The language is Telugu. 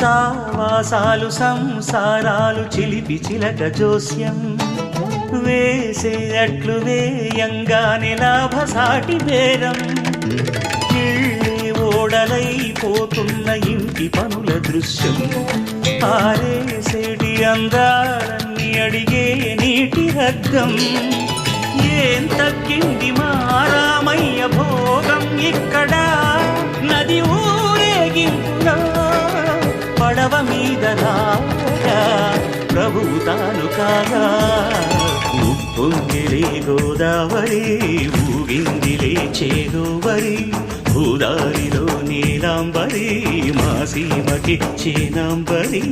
సావాసాలు సంసారాలు చిలిపి చిలక జోస్యం వేసే అట్లు వేయంగానే లాభసాటి బేరం ఇళ్ళే ఓడలైపోతున్న ఇంటి పనుల దృశ్యం ఆరేసేటి అందాలన్నీ అడిగే నీటి రగ్గం ఏం తగ్గింది మా రామయ్య భోగం ఇక్కడ నది ఊరేగింపులో పడవ మీద రాగా ప్రభువు తాను కాగా ఉప్పొంగిలే గోదావరి ఊగిందిలే చేగోవరి భూదారిలో నీలాంబరి మా సీమకి చేనాంబరి